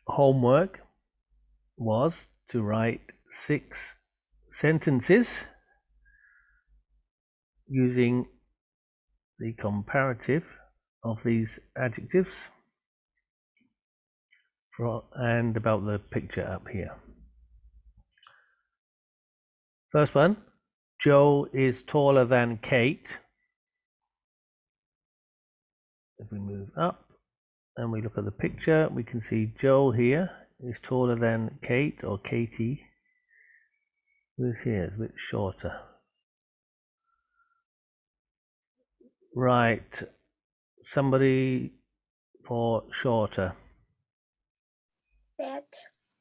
homework was to write 6 sentences using the comparative of these adjectives and about the picture up here. First one, Joe is taller than Kate. If we move up and we look at the picture, we can see Joe here is taller than Kate or Katie. Who's here is a bit shorter. Right, somebody for shorter. Set.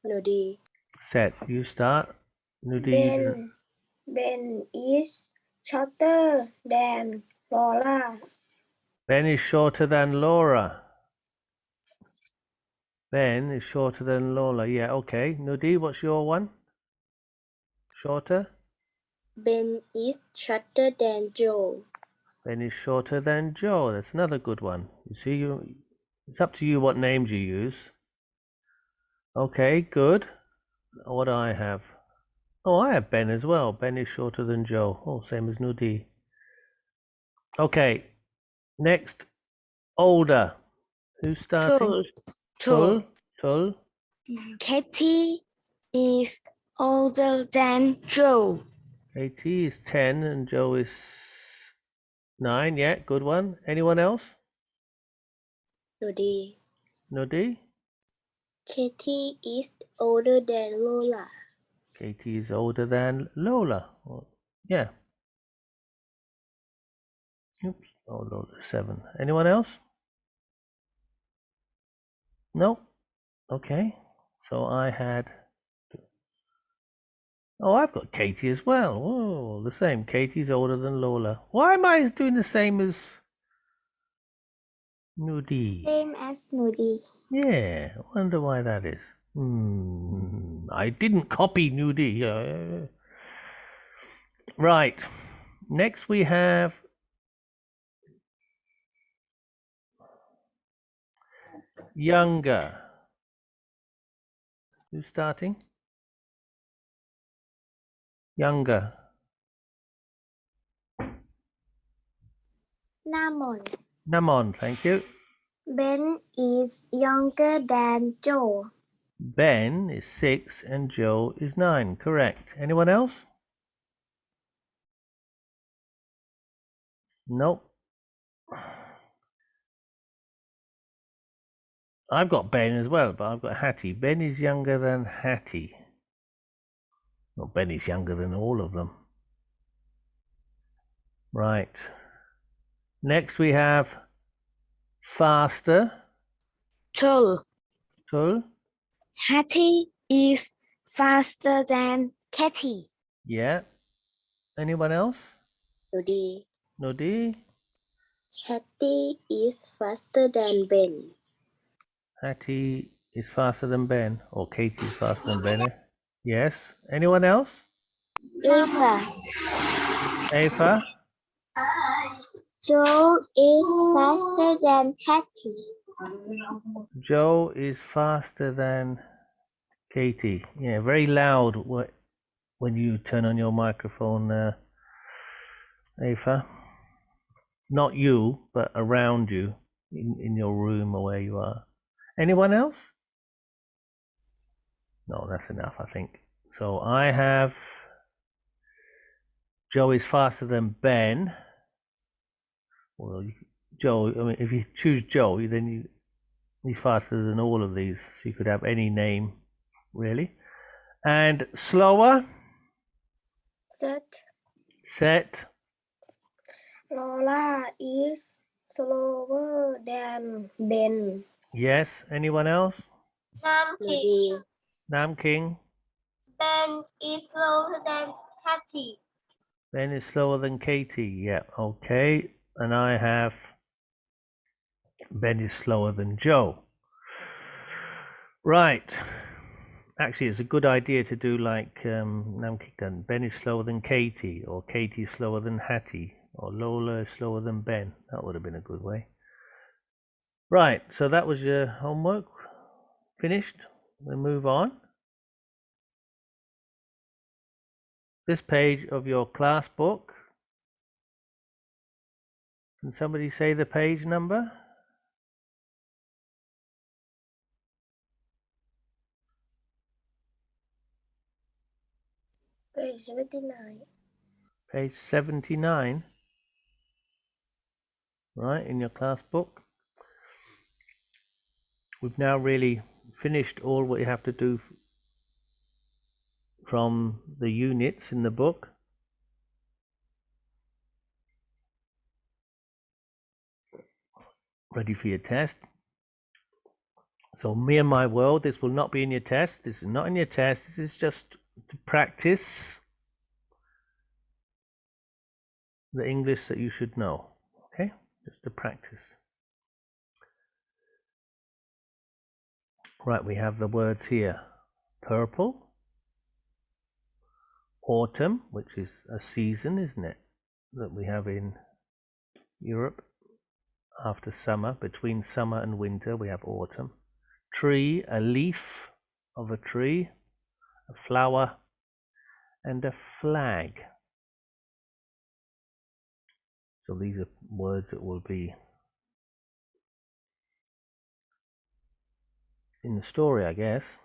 Nudi. Set, you start. Nudi. Ben is shorter than Laura. Ben is shorter than Laura. Ben is shorter than Lola. Yeah, okay. Nudi, what's your one? Shorter? Ben is shorter than Joe. Ben is shorter than Joe. That's another good one. You see, it's up to you what names you use. Okay, good. What do I have? Oh, I have Ben as well. Ben is shorter than Joe. Oh, same as Nudi. Okay, next, older. Who's starting? Tul. Katie is older than Joe. Katie is 10 and Joe is 9. Yeah, good one. Anyone else? Nudi. Nudi? Katie is older than Lola. Katie is older than Lola. Yeah. Oops. Oh, Lola 7. Anyone else? No? Okay. So I had... Oh, I've got Katie as well. Oh, the same. Katie's older than Lola. Why am I doing the same as Nudi? Same as Nudi. Yeah, I wonder why that is. I didn't copy Nudi. Right. Next we have younger. Who's starting? Younger. Namon, thank you. Ben is younger than Joe. Ben is 6 and Joe is 9. Correct. Anyone else? Nope. I've got Ben as well, but I've got Hattie. Ben is younger than Hattie. Well, Ben is younger than all of them. Right. Next we have faster. Tul. Tul. Hattie is faster than Katie. Yeah. Anyone else? Nudi. Nodi. Hattie is faster than Ben. Hattie is faster than Ben. Or Katie is faster than Ben. Yes. Anyone else? Eva. Ava. Joe is faster than Katie. Joe is faster than Katie. Yeah, very loud when you turn on your microphone, Ava. Not you, but around you, in your room or where you are. Anyone else? No, that's enough, I think. So I have Joe is faster than Ben. Well, Joe, I mean, if you choose Joe, then he's faster than all of these. So you could have any name, really. And slower. Set. Lola is slower than Ben. Yes. Anyone else? Nudi. Nam King. Ben is slower than Katie. Ben is slower than Katie. Yeah. Okay. And I have Ben is slower than Joe. Right. Actually, it's a good idea to do like Namkik done. Ben is slower than Katie, or Katie is slower than Hattie, or Lola is slower than Ben. That would have been a good way. Right, so that was your homework. Finished? we move on. This page of your class book. Can somebody say the page number? Page 79. Page 79. Right, in your class book. We've now really finished all what you have to do from the units in the book. Ready for your test. So Me and My World, this will not be in your test. This is not in your test. This is just to practice the English that you should know. Okay, just to practice. Right, we have the words here. Purple. Autumn, which is a season, isn't it? That we have in Europe. After summer, between summer and winter, we have autumn. Tree, a leaf of a tree, a flower, and a flag. So these are words that will be in the story, I guess.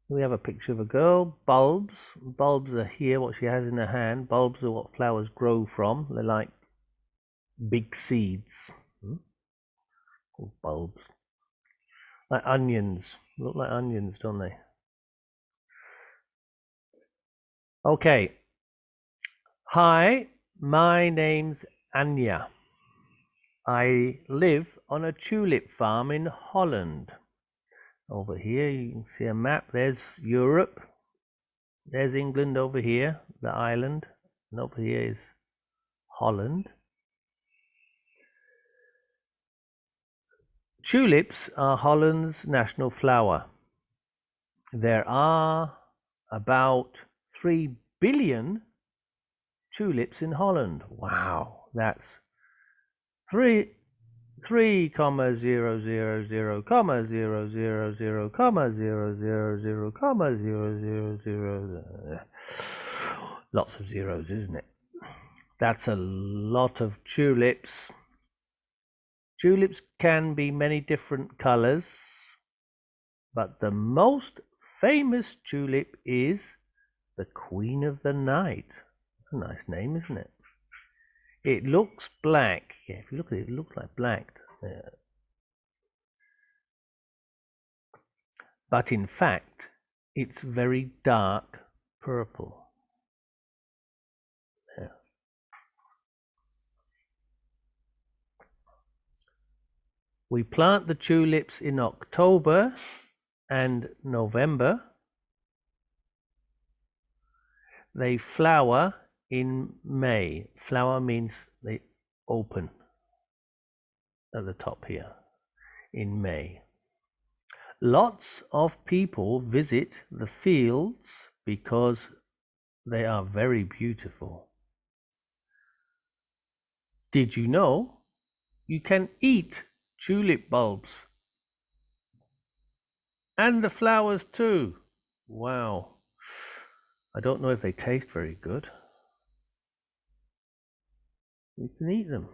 We have a picture of a girl. Bulbs. Bulbs are here, what she has in her hand. Bulbs are what flowers grow from. They're like big seeds. Called bulbs. Like onions. Look like onions, don't they? Okay. Hi, my name's Anya. I live on a tulip farm in Holland. Over here you can see a map. There's Europe. There's England over here, the island. And over here is Holland. Tulips are Holland's national flower. There are about 3 billion tulips in Holland. Wow, that's 3,000,000,000,000,000,000,000,000. Lots of zeros, isn't it? That's a lot of tulips. Tulips can be many different colors, but the most famous tulip is the Queen of the Night. That's a nice name, isn't it? It looks black. Yeah, if you look at it, it looks like black. Yeah. But in fact, it's very dark purple. Yeah. We plant the tulips in October and November. They flower in May. Flower means they open at the top here in May. Lots of people visit the fields because they are very beautiful. Did you know you can eat tulip bulbs and the flowers too? Wow. I don't know if they taste very good. You can eat them.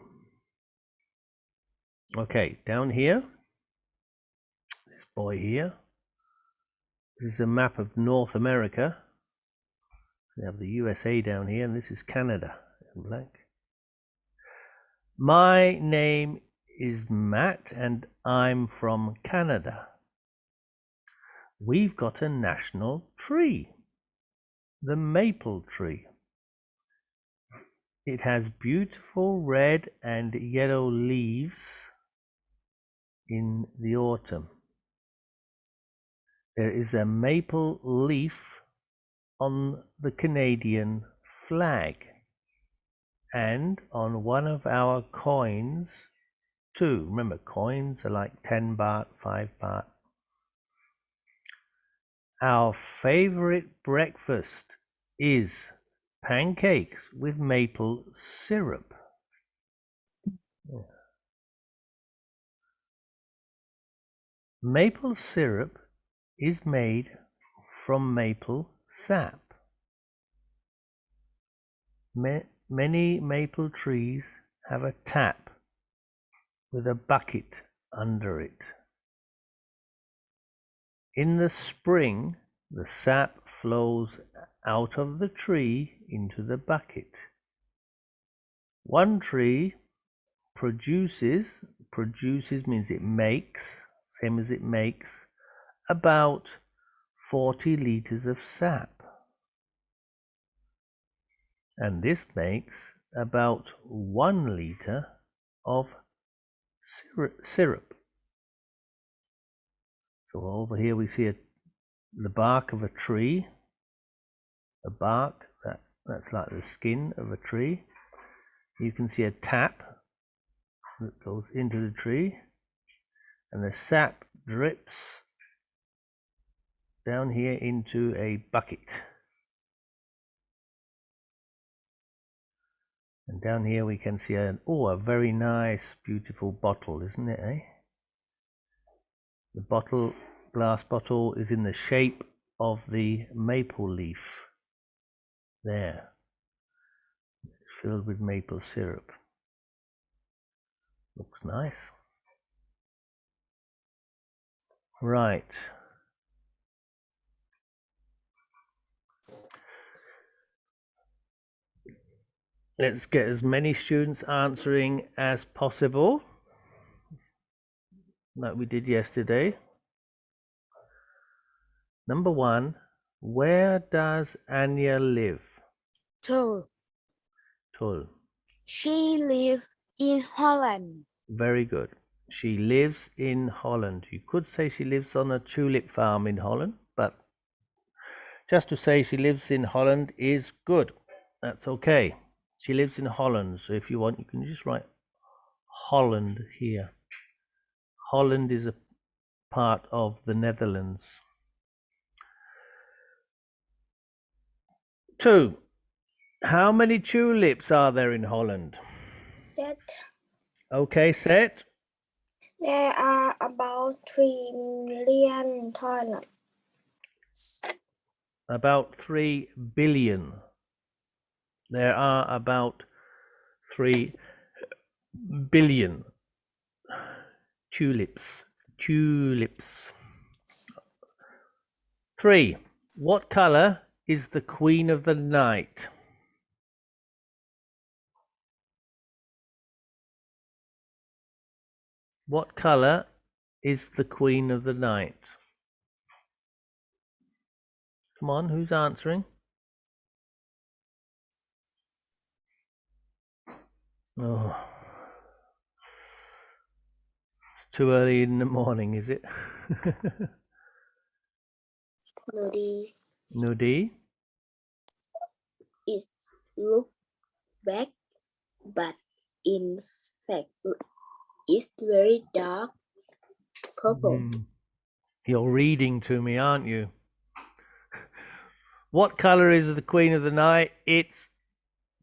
Okay, down here, this boy here. This is a map of North America. We have the USA down here, and this is Canada in black. My name is Matt, and I'm from Canada. We've got a national tree, the maple tree. It has beautiful red and yellow leaves in the autumn. There is a maple leaf on the Canadian flag and on one of our coins too. Remember, coins are like 10 baht, 5 baht. Our favorite breakfast is pancakes with maple syrup. Yeah. Maple syrup is made from maple sap? Many maple trees have a tap with a bucket under it. In the spring, the sap flows out of the tree into the bucket. One tree produces means it makes, same as it makes, about 40 liters of sap. And this makes about 1 liter of syrup. So over here we see the bark of a tree. The bark, that's like the skin of a tree. You can see a tap that goes into the tree, and the sap drips down here into a bucket. And down here we can see a very nice, beautiful bottle, isn't it, eh? The bottle, glass bottle, is in the shape of the maple leaf. There. It's filled with maple syrup. Looks nice. Right. Let's get as many students answering as possible, like we did yesterday. Number 1, where does Anya live? Two. Tul. She lives in Holland. Very good. She lives in Holland. You could say she lives on a tulip farm in Holland, but just to say she lives in Holland is good. That's okay. She lives in Holland, so if you want, you can just write Holland here. Holland is a part of the Netherlands. 2. How many tulips are there in Holland? Set. Okay, set. There are about 3 million tulips. About 3 billion. There are about 3 billion tulips. Tulips. 3. What color is the Queen of the Night? What color is the Queen of the Night? Come on, who's answering? Oh, it's too early in the morning, is it? Nudie. Nudi? It looks black, but in fact, it's very dark purple. You're reading to me, aren't you? What color is the Queen of the Night? It's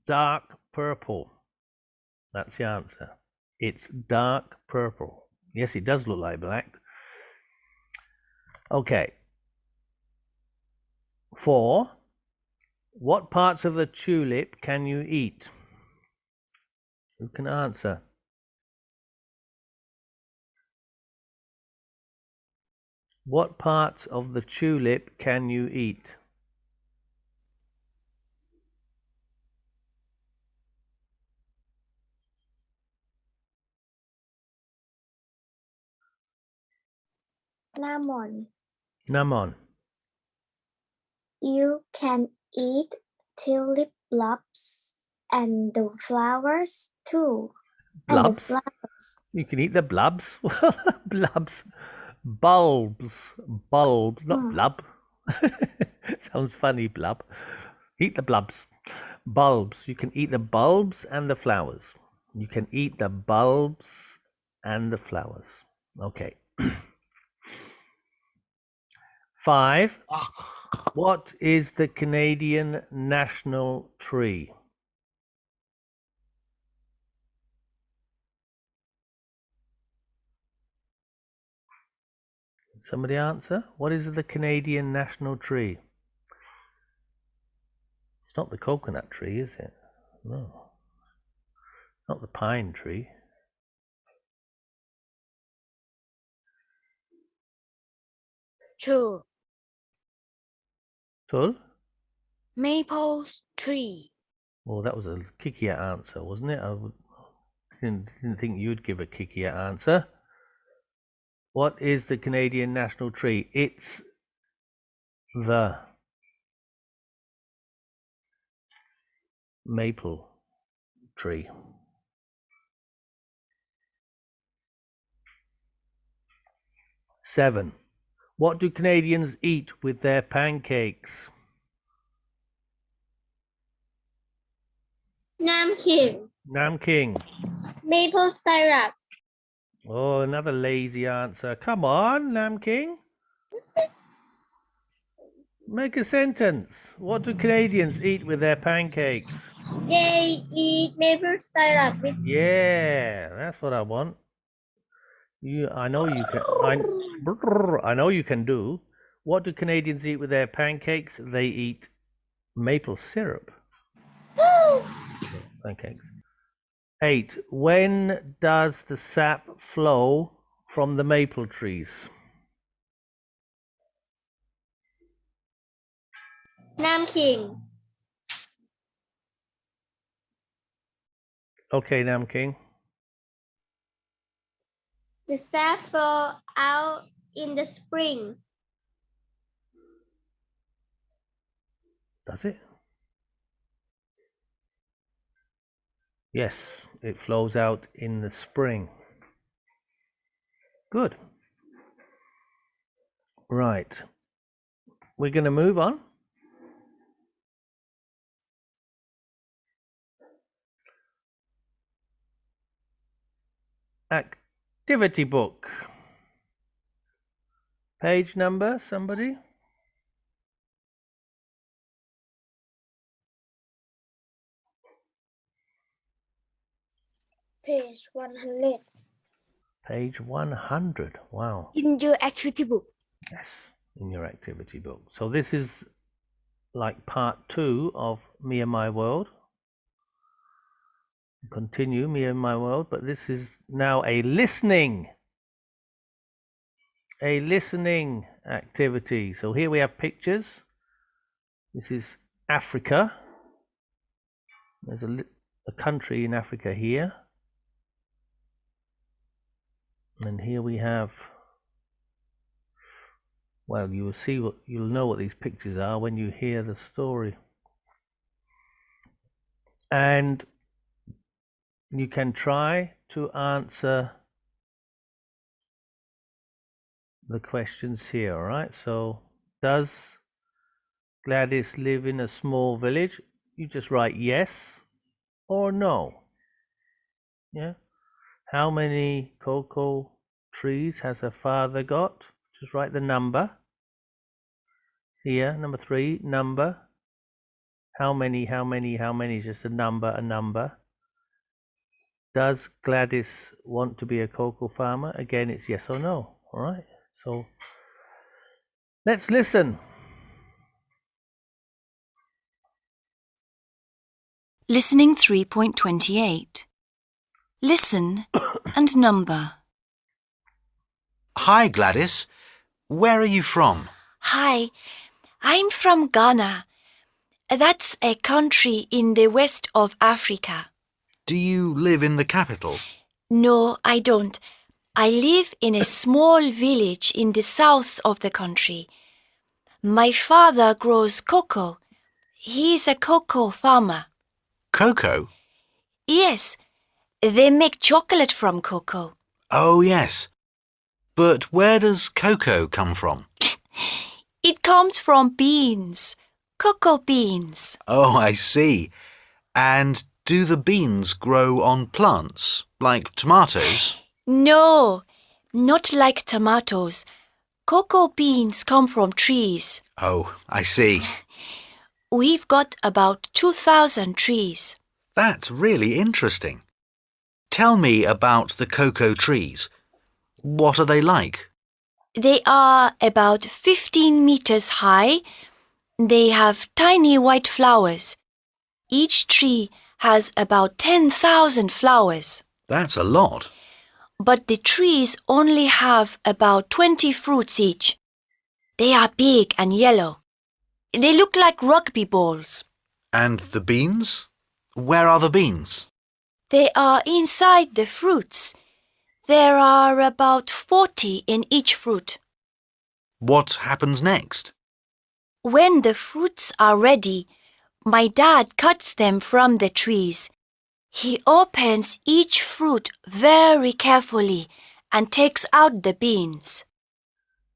dark purple. That's the answer. It's dark purple. Yes, it does look like black. Okay. 4. What parts of the tulip can you eat? Who can answer? What parts of the tulip can you eat? Lemon. Namon. You can eat tulip bulbs and the flowers too. And the Blubs? flowers. You can eat the blubs. Blubs. Bulbs. Bulbs, not blub. Sounds funny, blub. Eat the blubs. Bulbs. You can eat the bulbs and the flowers. You can eat the bulbs and the flowers. Okay. 5. What is the Canadian national tree? Somebody answer? What is the Canadian national tree? It's not the coconut tree, is it? No. Not the pine tree. True. Tul? Maple tree. Well, that was a Kikia answer, wasn't it? Didn't think you'd give a Kikia answer. What is the Canadian national tree? It's the maple tree. Seven. What do Canadians eat with their pancakes? Namkeen. Namking. Maple syrup. Oh, another lazy answer. Come on, Namking. Make a sentence. What do Canadians eat with their pancakes? They eat maple syrup with Yeah, that's what I want. I know you can. I know you can do. What do Canadians eat with their pancakes? They eat maple syrup. Pancakes. 8. When does the sap flow from the maple trees? Namkeen. Okay, Namking. The sap fall out in the spring. Does it? Yes, it flows out in the spring. Good. Right. We're going to move on. Activity book. Page number, somebody? Page 100. Page 100. Wow. In your activity book. Yes, in your activity book. So this is like part 2 of Me and My World. Continue Me and My World, but this is now a listening activity. So here we have pictures. This is Africa. There's a country in Africa here. And here we have, well, you will see you'll know what these pictures are when you hear the story. And you can try to answer the questions here, all right? So, does Gladys live in a small village? You just write yes or no. Yeah. How many cocoa trees has her father got? Just write the number. Here, number 3, number. How many is just a number. Does Gladys want to be a cocoa farmer? Again, it's yes or no. All right. So let's listen. Listening 3.28. Listen and number. Hi, Gladys. Where are you from? Hi, I'm from Ghana. That's a country in the west of Africa. Do you live in the capital? No, I don't. I live in a small village in the south of the country. My father grows cocoa. He's a cocoa farmer. Cocoa? Yes, they make chocolate from cocoa. Oh, yes. But where does cocoa come from? It comes from beans, cocoa beans. Oh, I see. And do the beans grow on plants, like tomatoes? No, not like tomatoes. Cocoa beans come from trees. Oh, I see. We've got about 2,000 trees. That's really interesting. Tell me about the cocoa trees. What are they like? They are about 15 meters high. They have tiny white flowers. Each tree has about 10,000 flowers. That's a lot. But the trees only have about 20 fruits each. They are big and yellow. They look like rugby balls. And the beans? Where are the beans? They are inside the fruits. There are about 40 in each fruit. What happens next? When the fruits are ready, my dad cuts them from the trees. He opens each fruit very carefully and takes out the beans.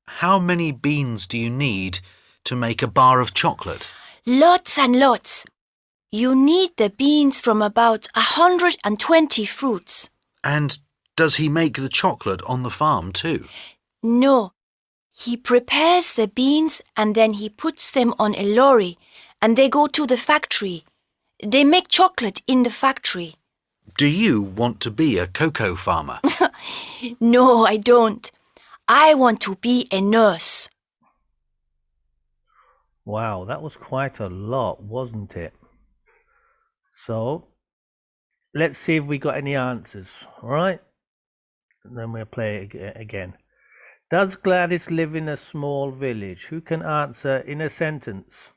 How many beans do you need to make a bar of chocolate? Lots and lots. You need the beans from about 120 fruits. And does he make the chocolate on the farm too? No, he prepares the beans and then he puts them on a lorry and they go to the factory. They make chocolate in the factory. Do you want to be a cocoa farmer? No, I don't. I want to be a nurse. Wow, that was quite a lot, wasn't it? So, let's see if we got any answers, all right? And then we'll play it again. Does Gladys live in a small village? Who can answer in a sentence?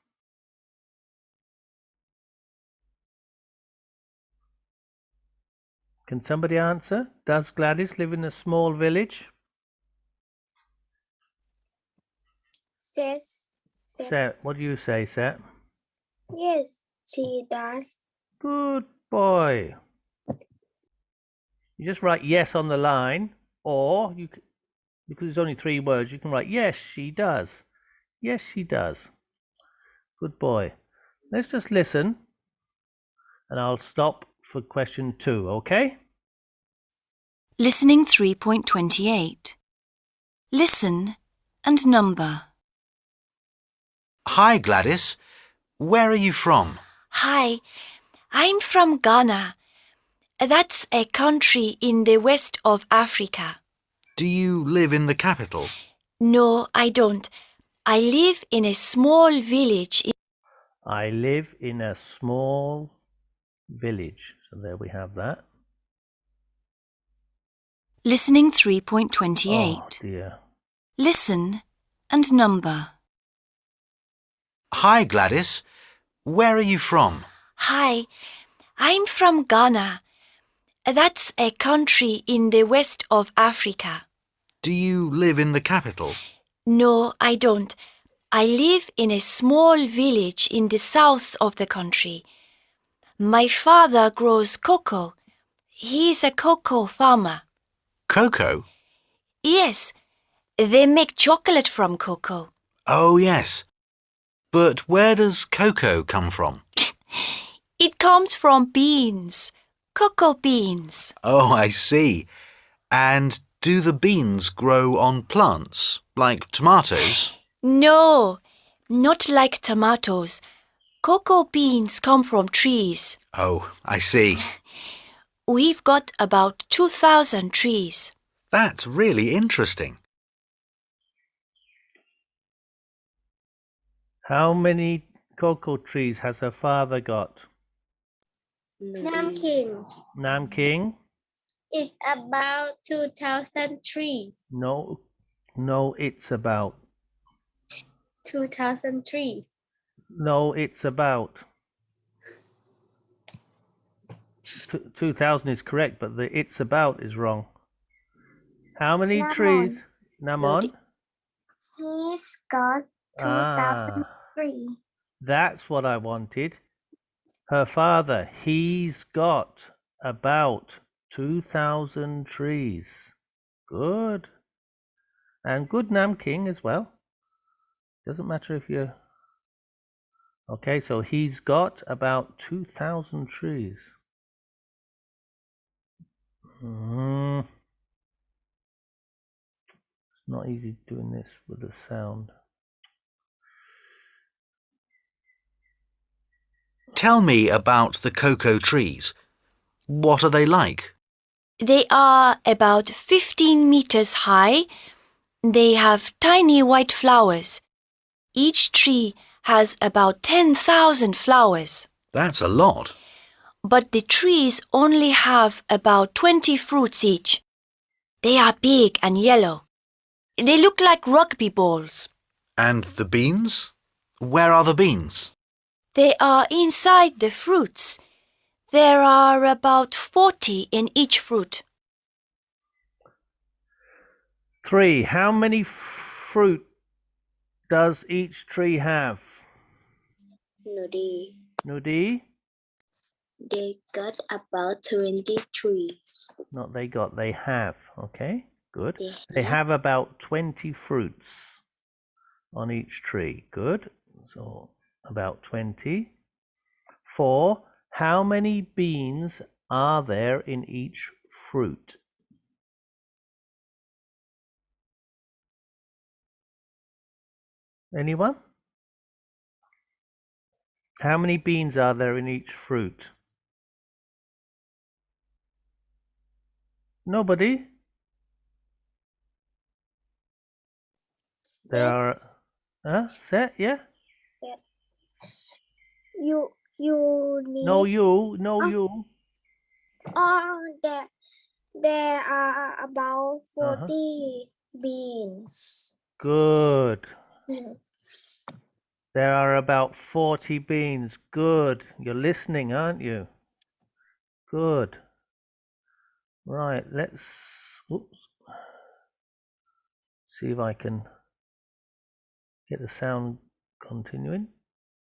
Can somebody answer? Does Gladys live in a small village? Seth, what do you say, Seth? Yes, she does. Good boy. You just write yes on the line, or you, because it's only 3 words, you can write yes, she does. Yes, she does. Good boy. Let's just listen, and I'll stop for question 2, okay? Listening 3.28. Listen and number. Hi, Gladys. Where are you from? Hi, I'm from Ghana. That's a country in the west of Africa. Do you live in the capital? No, I don't. I live in a small village. I live in a small village. So there we have that. Listening 3.28. Oh dear. Listen and number. Hi, Gladys. Where are you from? Hi, I'm from Ghana. That's a country in the west of Africa. Do you live in the capital? No, I don't. I live in a small village in the south of the country. My father grows cocoa. He's a cocoa farmer. Cocoa? Yes, they make chocolate from cocoa. Oh, yes. But where does cocoa come from? It comes from beans, cocoa beans. Oh, I see. And do the beans grow on plants, like tomatoes? No, not like tomatoes. Cocoa beans come from trees. Oh, I see. We've got about 2,000 trees. That's really interesting. How many cocoa trees has her father got? Namkin. Namking? It's about 2,000 trees. No, it's about. 2,000 trees. No, it's about. 2,000 is correct, but the it's about is wrong. How many Namon. trees? Namon? He's got 2,000 trees. That's what I wanted. Her father, he's got about 2,000 trees. Good. And good Namking as well. Doesn't matter if you're... Okay, so he's got about 2,000 trees. It's not easy doing this with the sound. Tell me about the cocoa trees. What are they like? They are about 15 meters high. They have tiny white flowers. Each tree has about 10,000 flowers. That's a lot. But the trees only have about 20 fruits each. They are big and yellow. They look like rugby balls. And the beans? Where are the beans? They are inside the fruits. There are about 40 in each fruit. 3. How many fruit does each tree have? Nudi. Nudi? They got about 20 trees. Not they got, they have. Okay, good. They They have. have about 20 fruits on each tree. Good. So about 20. 4. How many beans are there in each fruit? Anyone? How many beans are there in each fruit? Nobody? There are... Set, yeah? You need. No, you. There are about Uh-huh. 40 beans. Good. There are about 40 beans. Good. You're listening, aren't you? Good. Right, let's see if I can get the sound continuing.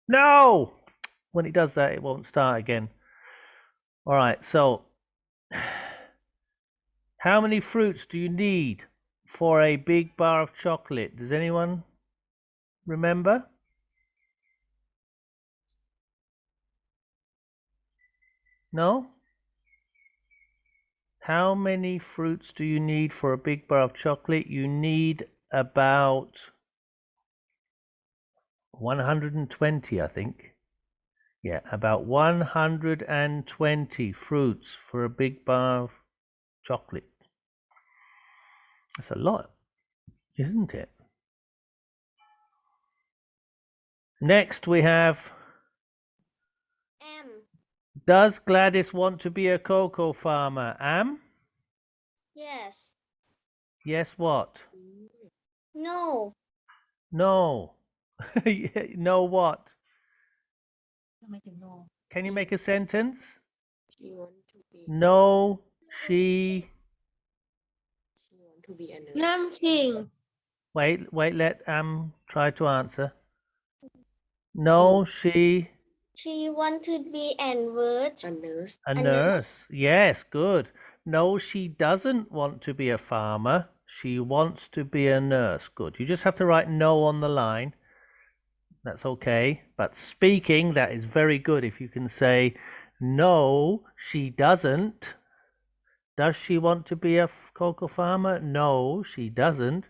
No! When it does that, it won't start again. All right, so how many fruits do you need for a big bar of chocolate? Does anyone remember? No? How many fruits do you need for a big bar of chocolate? You need about 120, I think. Yeah, about 120 fruits for a big bar of chocolate. That's a lot, isn't it? Next we have, does Gladys want to be a cocoa farmer? Yes. Yes, what? No. No. No, what? Can you make a sentence? No, she... Nothing. Wait, let try to answer. No, she... She want to be a nurse. A nurse. Yes, good. No, she doesn't want to be a farmer. She wants to be a nurse. Good. You just have to write no on the line. That's okay. But speaking, that is very good. If you can say, no, she doesn't. Does she want to be a cocoa farmer? No, she doesn't.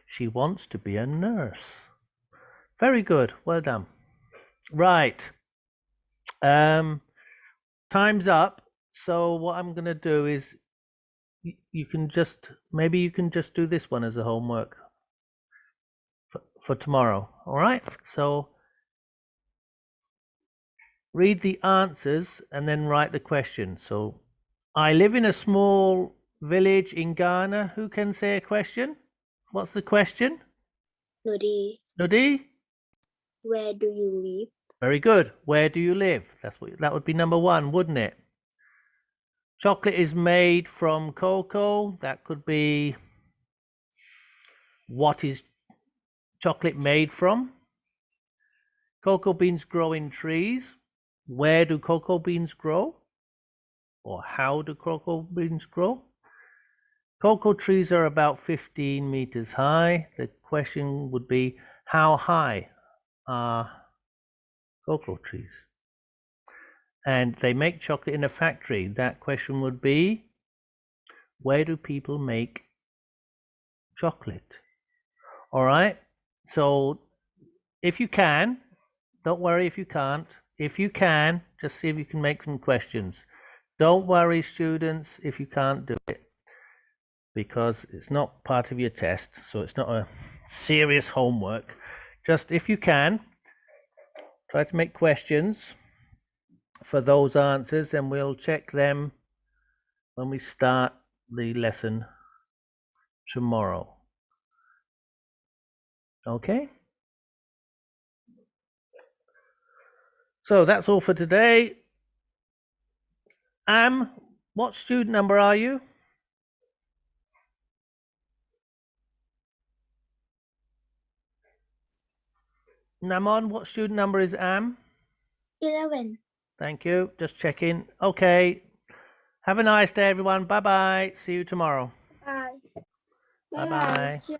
She wants to be a nurse. Very good. Well done. Right. Time's up. So what I'm going to do is you can just, maybe you can just do this one as a homework for tomorrow. All right. So read the answers and then write the question. So I live in a small village in Ghana. Who can say a question? What's the question? Nudi, Nudi? where do you live? Very good. Where do you live? That would be number 1, wouldn't it? Chocolate is made from cocoa. That could be, what is chocolate made from? Cocoa beans grow in trees. Where do cocoa beans grow? Or how do cocoa beans grow? Cocoa trees are about 15 meters high. The question would be, how high are cocoa trees? And they make chocolate in a factory. That question would be, where do people make chocolate? All right. So if you can, don't worry if you can't. If you can, just see if you can make some questions. Don't worry, students, if you can't do it. because it's not part of your test, so it's not a serious homework. Just if you can, try to make questions for those answers, and we'll check them when we start the lesson tomorrow. Okay? So that's all for today. What student number are you? Namon, what student number is Am? 11. Thank you. Just checking. Okay. Have a nice day, everyone. Bye bye. See you tomorrow. Bye. Bye bye.